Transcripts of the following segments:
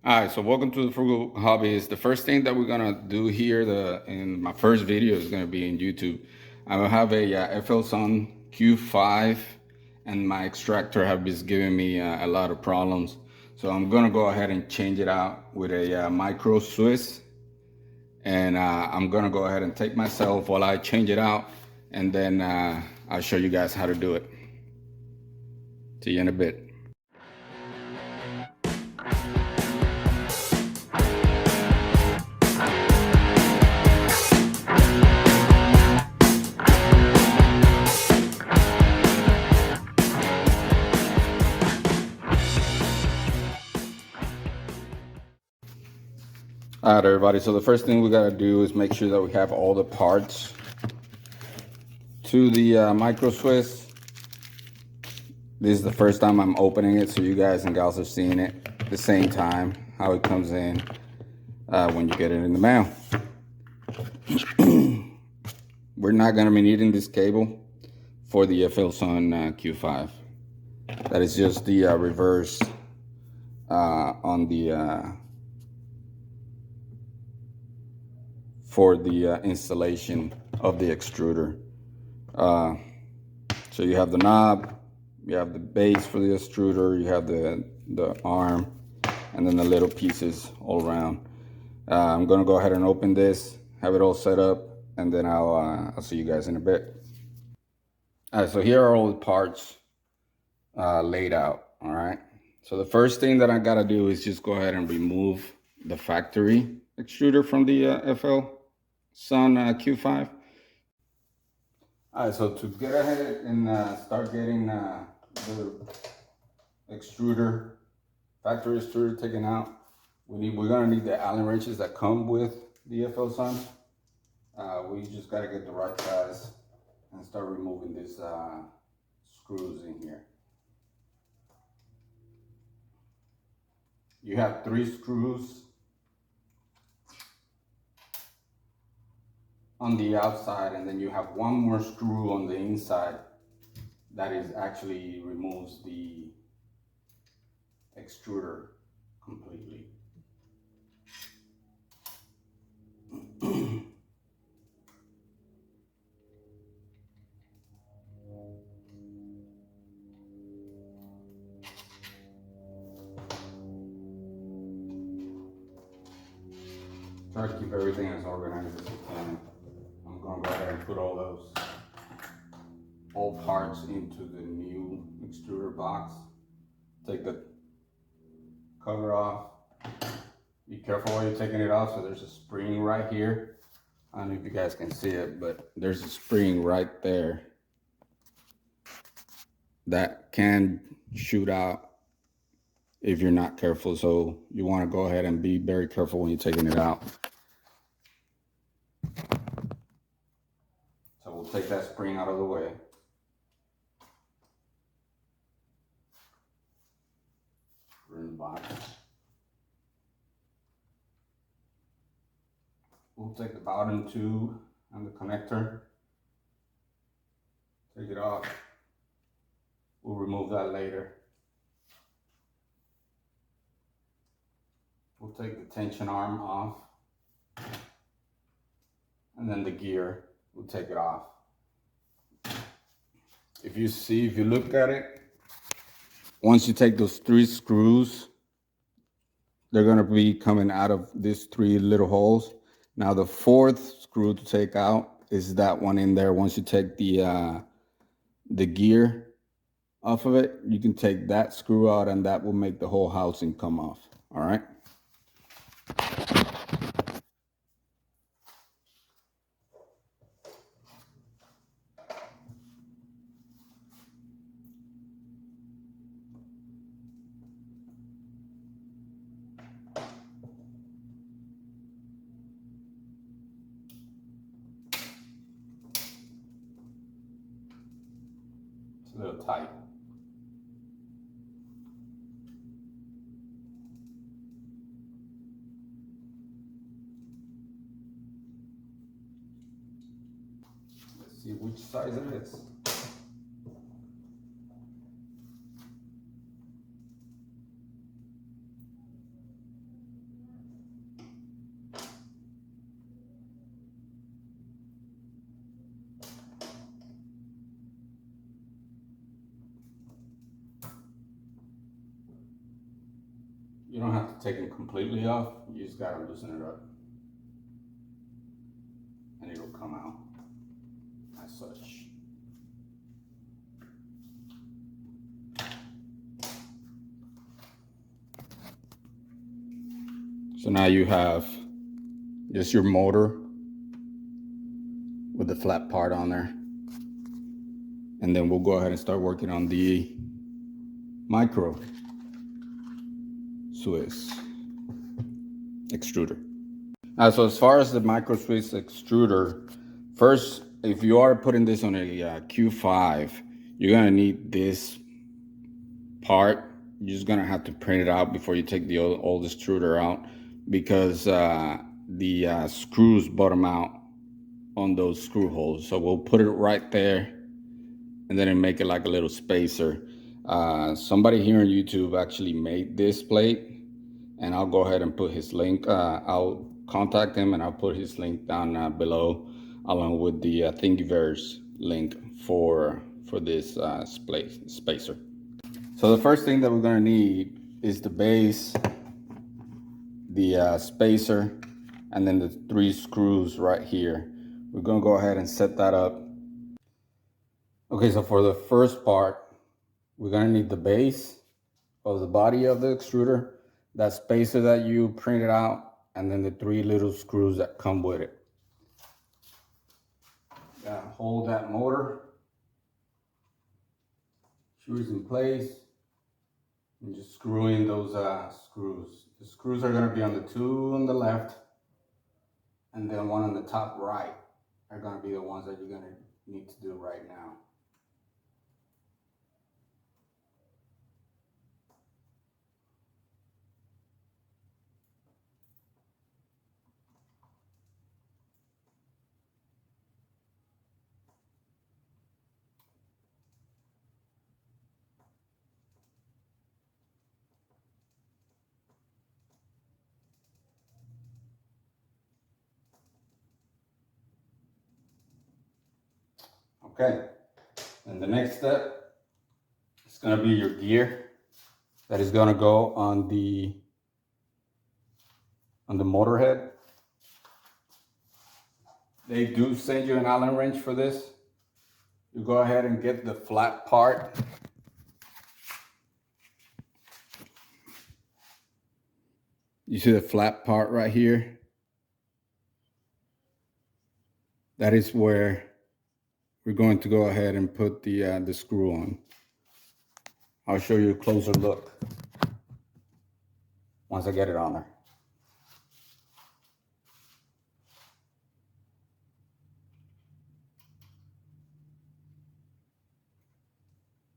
All right, so welcome to the Frugal Hobbies. The first thing that we're gonna do here, in my first video is gonna be in YouTube. I will have a FLSun Q5, and my extractor have been giving me a lot of problems. So I'm gonna go ahead and change it out with a micro Swiss, and I'm gonna go ahead and take myself while I change it out, and then I'll show you guys how to do it. See you in a bit. All right, everybody. So the first thing we got to do is make sure that we have all the parts to the micro Swiss. This is the first time I'm opening it, so you guys and gals are seeing it at the same time, how it comes in when you get it in the mail. We're not going to be needing this cable for the FLSun Q5. That is just the reverse on the for the installation of the extruder. So you have the knob, you have the base for the extruder, you have the arm, and then the little pieces all around. I'm gonna go ahead and open this, have it all set up, and then I'll see you guys in a bit. All right, so here are all the parts laid out. All right, so the first thing that I gotta do is just go ahead and remove the factory extruder from the FLSun Q5. All right, so to get ahead and start getting the extruder, factory extruder taken out, we're gonna need the Allen wrenches that come with the FLSun. We just gotta get the right size and start removing these screws in here. You have 3 screws on the outside, and then you have 1 more screw on the inside that is actually removes the extruder completely. Try to keep everything as organized as you can. I'm going to go ahead and put all parts into the new extruder box. Take the cover off. Be careful while you're taking it off. So there's a spring right here. I don't know if you guys can see it, but there's a spring right there that can shoot out if you're not careful. So you want to go ahead and be very careful when you're taking it out. So we'll take that spring out of the way. We're in the box. We'll take the Bowden tube and the connector. Take it off. We'll remove that later. We'll take the tension arm off. And then the gear, we'll take it off. If you look at it, once you take those 3 screws, they're gonna be coming out of these 3 little holes. Now the 4th screw to take out is that one in there. Once you take the gear off of it, you can take that screw out, and that will make the whole housing come off. All right. It's a little tight. Let's see which size it is. You don't have to take it completely off, you just gotta loosen it up. And it'll come out as such. So now you have just your motor with the flat part on there. And then we'll go ahead and start working on the micro Swiss extruder. So as far as the micro Swiss extruder, first, if you are putting this on a Q5, you're gonna need this part. You're just gonna have to print it out before you take the old extruder out, because the screws bottom out on those screw holes. So we'll put it right there, and then make it like a little spacer. Somebody here on YouTube actually made this plate, and I'll go ahead and put his link. I'll contact him and I'll put his link down below, along with the Thingiverse link for this spacer. So the first thing that we're gonna need is the base, the spacer, and then the 3 screws right here. We're gonna go ahead and set that up. Okay, so for the first part, we're gonna need the base of the body of the extruder, that spacer that you printed out, and then the 3 little screws that come with it. Gotta hold that motor, screws in place, and just screw in those screws. The screws are gonna be on the 2 on the left, and then 1 on the top right are gonna be the ones that you're gonna need to do right now. Okay, and the next step is going to be your gear that is going to go on the motor head. They do send you an Allen wrench for this. You go ahead and get the flat part. You see the flat part right here? That is where we're going to go ahead and put the screw on. I'll show you a closer look once I get it on there.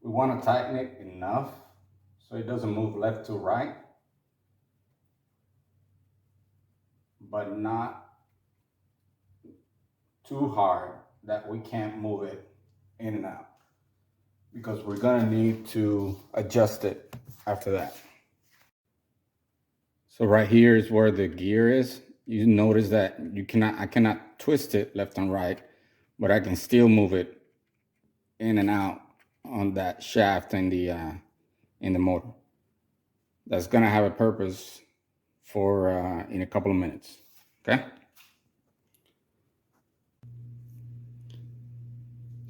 We want to tighten it enough so it doesn't move left to right, but not too hard that we can't move it in and out, because we're gonna need to adjust it after that. So right here is where the gear is. You notice that I cannot twist it left and right, but I can still move it in and out on that shaft in the motor. That's gonna have a purpose for in a couple of minutes. Okay.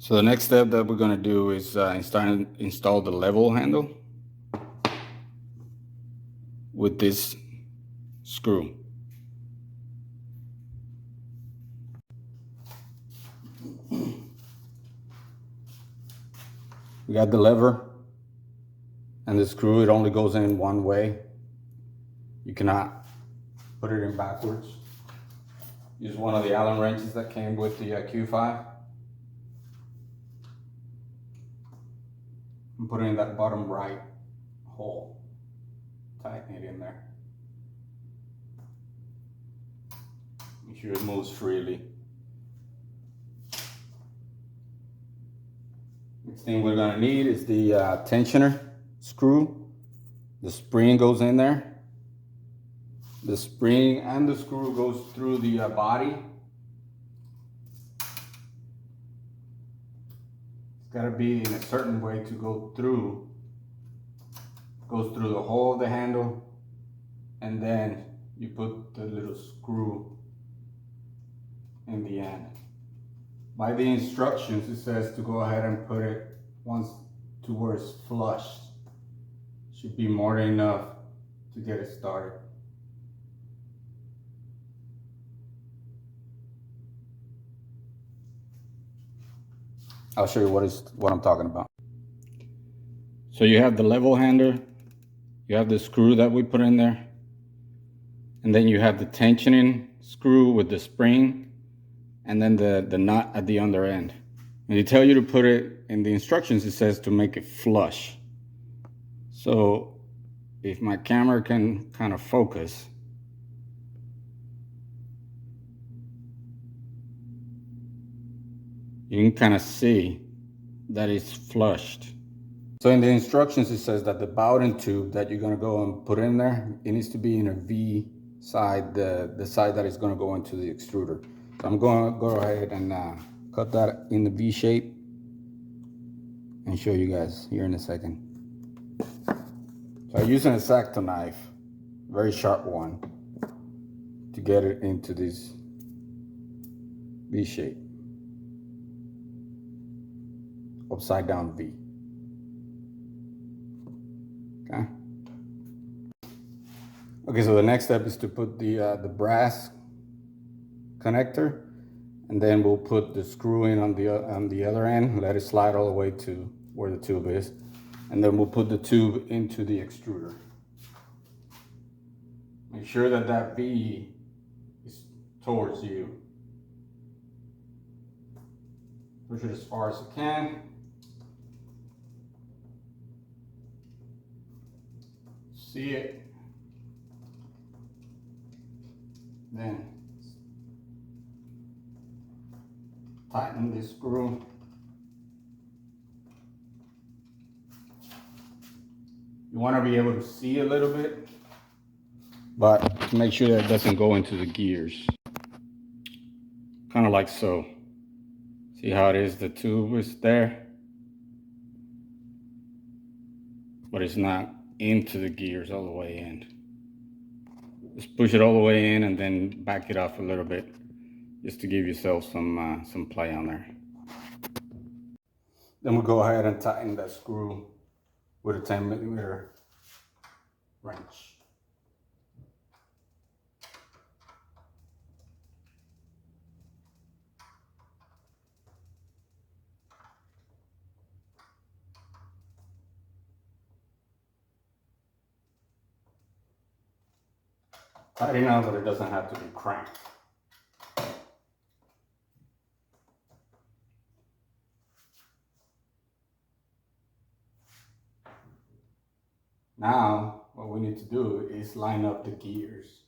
So the next step that we're gonna do is install the level handle with this screw. We got the lever and the screw. It only goes in one way. You cannot put it in backwards. Use one of the Allen wrenches that came with the Q5. And put it in that bottom right hole. Tighten it in there. Make sure it moves freely. Next thing we're gonna need is the tensioner screw. The spring goes in there. The spring and the screw goes through the body. It's gotta be in a certain way to go through. Goes through the hole of the handle and then you put the little screw in the end. By the instructions, it says to go ahead and put it once to where it's flushed. Should be more than enough to get it started. I'll show you what I'm talking about. So you have the level hander, you have the screw that we put in there, and then you have the tensioning screw with the spring, and then the nut at the under end. And they tell you to put it in the instructions, it says to make it flush. So if my camera can kind of focus, you can kind of see that it's flushed. So in the instructions, it says that the Bowden tube that you're gonna go and put in there, it needs to be in a V side, the side that is gonna go into the extruder. So I'm gonna go ahead and cut that in the V shape and show you guys here in a second. So I'm using a X-Acto knife, very sharp one, to get it into this V shape, upside down V. Okay. Okay, so the next step is to put the brass connector, and then we'll put the screw in on the other end, let it slide all the way to where the tube is, and then we'll put the tube into the extruder. Make sure that that V is towards you. Push it as far as you can. See it. Then tighten this screw. You want to be able to see a little bit, but make sure that it doesn't go into the gears. Kind of like so. See how it is? The tube is there, but it's not into the gears all the way in. Just push it all the way in and then back it off a little bit, just to give yourself some play on there. Then we'll go ahead and tighten that screw with a 10mm wrench. Tight enough that it doesn't have to be cranked. Now, what we need to do is line up the gears.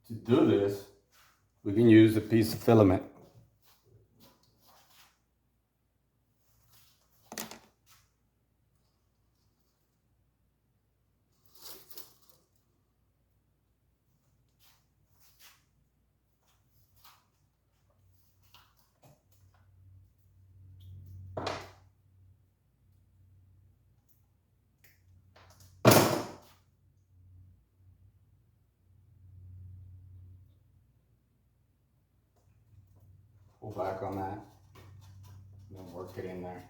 To do this, we can use a piece of filament. Pull back on that, and then work it in there.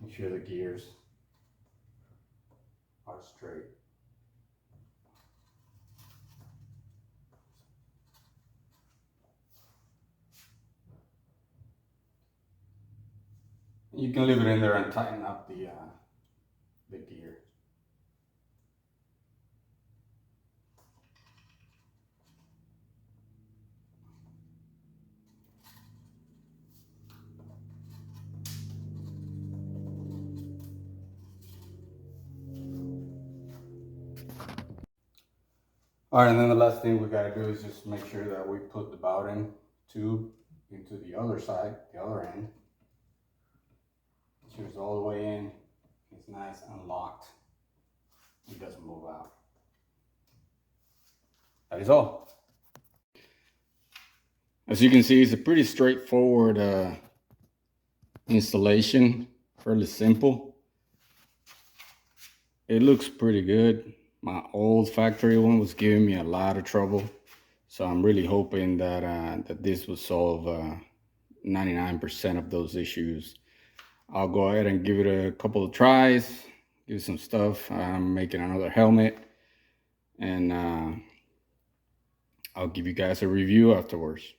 Make sure the gears are straight. You can leave it in there and tighten up the gear. All right, and then the last thing we gotta do is just make sure that we put the Bowden tube into the other side, the other end. Make sure it's all the way in, it's nice and locked. It doesn't move out. That is all. As you can see, it's a pretty straightforward installation, fairly simple. It looks pretty good. My old factory one was giving me a lot of trouble. So I'm really hoping that that this will solve 99% of those issues. I'll go ahead and give it a couple of tries, give some stuff. I'm making another helmet, and I'll give you guys a review afterwards.